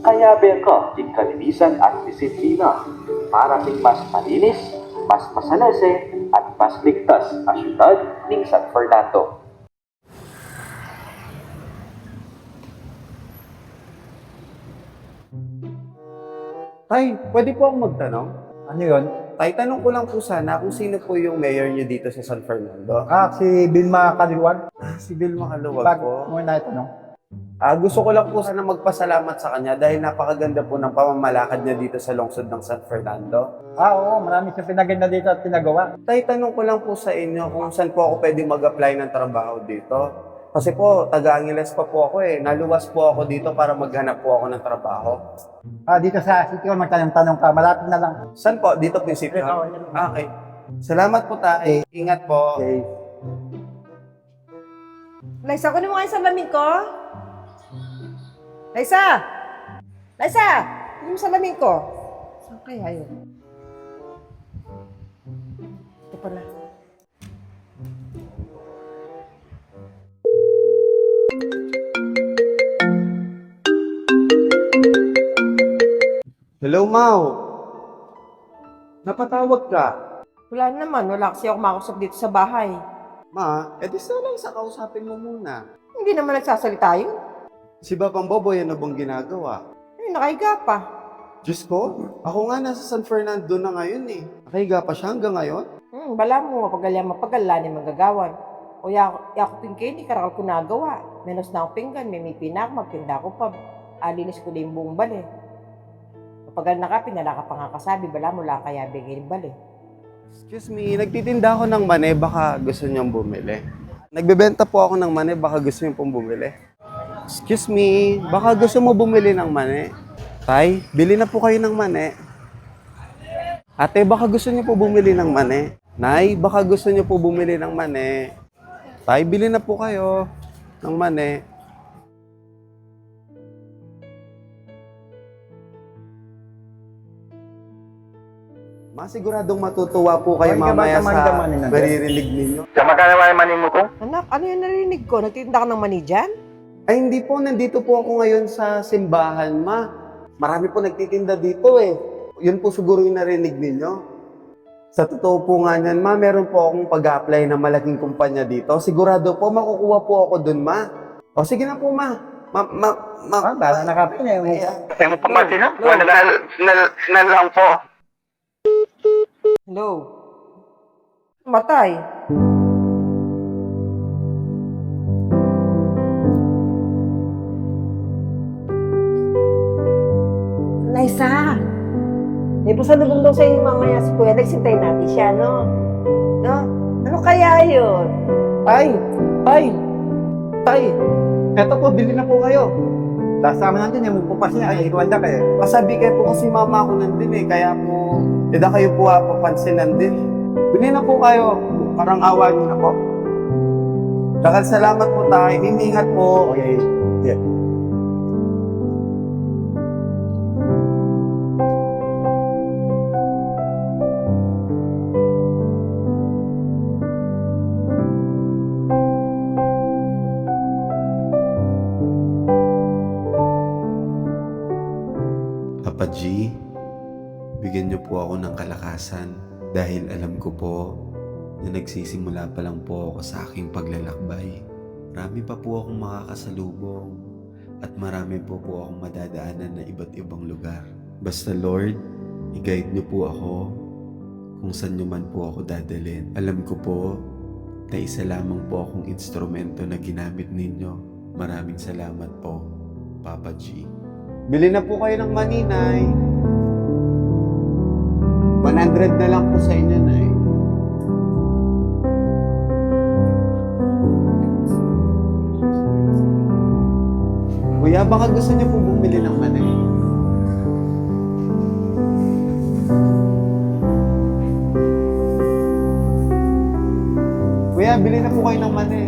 Kaya beko ing kalinisan at disiplina para ting mas malinis, mas masalese at mas ligtas ang syudad ng San Fernando. Tay, pwede po akong magtanong? Ano yun? Tay, tanong ko lang po sana kung sino po yung mayor niyo dito sa San Fernando. Si Vilma Kaliwag. Si Bill Makaluwag Pag po. mo na itanong. Gusto ko lang po sana magpasalamat sa kanya dahil napakaganda po ng pamamalakad niya dito sa lungsod ng San Fernando. Oo, marami siyang pinaganda dito at pinagawa. Tay, tanong ko lang po sa inyo kung saan po ako pwede mag-apply ng trabaho dito. Kasi po, taga-Angeles pa po ako eh. Naluwas po ako dito para maghanap po ako ng trabaho. Dito sa City Hall, magtanong-tanong ka, malapit na lang. Saan po? Dito po yung city hall? Okay. Salamat po tay. Ingat po. Okay. Liza, kunin mo nga yung salamin ko. Liza! Liza! Kunin mo yung salamin ko. Saan kaya yun? Ito pala. Hello, Mau. Napatawag ka. Wala naman. Wala kasi ako makausap dito sa bahay. Ma, edi sana sa kausapin mo muna. Hindi naman nagsasalita yun. Si Babang Boboy, ano bang ginagawa? Ay, nakahiga pa. Diyos ko, ako nga nasa San Fernando na ngayon eh. Nakahiga pa siya hanggang ngayon? Bala mo, mapagala ni manggagawan. O yakupin kayo, hindi karakal ko nagawa. Menos na akong pinggan, may pinak, magtinda ko pa. Alinis ko na yung buong bali. Mapagal na ka, pinala ka pa nga kasabi, bala mo lang kaya bigay yung bali. Excuse me, nagtitinda ako ng mani, baka gusto niyong bumili. Nagbebenta po ako ng mani, baka gusto niyo pong bumili. Excuse me, baka gusto mo bumili ng mani. Tay, bili na po kayo ng mani. Ate, baka gusto niyo po bumili ng mani. Nay, baka gusto niyo po bumili ng mani. Tay, bili na po kayo ng mani. Masiguradong matutuwa po kayo Huwag ka ba mamaya sa tamad-tamad na, maririnig ninyo. Anak, ano yung narinig ko? Nagtitinda ka ng mani dyan? Ay, hindi po. Nandito po ako ngayon sa simbahan, ma. Marami po nagtitinda dito eh. Yun po siguro yung narinig ninyo. Sa totoo po nga niyan, ma, meron po akong pag-apply ng malaking kumpanya dito. Sigurado po, makukuha po ako dun, ma. O, sige na po, ma. Tara na ka, Kaya mo pamati na? Na lang po. Hello? Matay. Liza! May pasalubong daw sa'yo mamaya si Kuya. Nagsintay natin siya, no? No? Ano kaya yun? Tay! Eto po, bili na po kayo. Kasama natin yung pupas niya, ay ikuwanda kayo. Pasabi kayo po kasi mama ko nandun eh. Kaya po, eda kayo po papansinan din. Bili na po kayo. Parang awa niyo na po. Dahil salamat po tayo. Hiningat po. Okay. Yeah. Papa G, bigyan niyo po ako ng kalakasan dahil alam ko po na nagsisimula pa lang po ako sa aking paglalakbay. Marami pa po akong makakasalubong at marami po akong madadaanan na iba't ibang lugar. Basta Lord, i-guide niyo po ako kung saan niyo man po ako dadalhin. Alam ko po na isa lamang po akong instrumento na ginamit ninyo. Maraming salamat po, Papa G. Bili na po kayo ng maninay. 100 na lang po sa inyo, Nay. Kuya, baka gusto niyo po bumili ng mani. Kuya, bili na po kayo ng mani.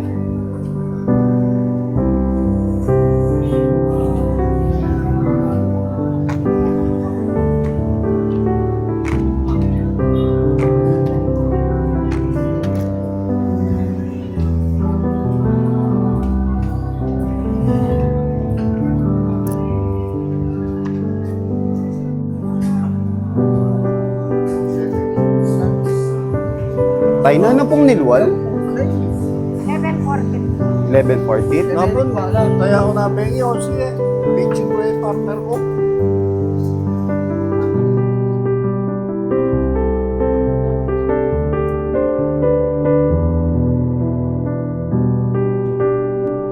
Tay, na ano pong nilwal? 7:40. 11:40? Kapon, wala. Kaya ako namin yun. Sige, bitching ko yung partner ko.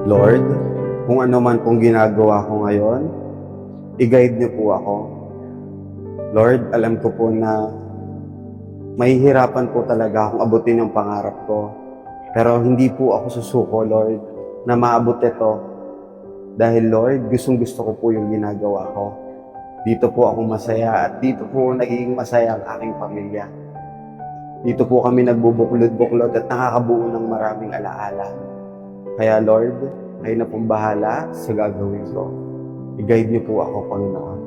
Lord, kung ano man pong ginagawa ko ngayon, i-guide niyo po ako. Lord, alam ko po na mahihirapan po talaga akong abutin yung pangarap ko. Pero hindi po ako susuko, Lord, na maabot ito. Dahil Lord, gustong-gusto ko po yung ginagawa ko. Dito po ako masaya at dito po nagiging masaya ang aking pamilya. Dito po kami nagbubuklod-buklod at nakakabuo ng maraming alaala. Kaya Lord, kayo na pong bahala sa gagawin ko. I-guide niyo po ako, Panginoon.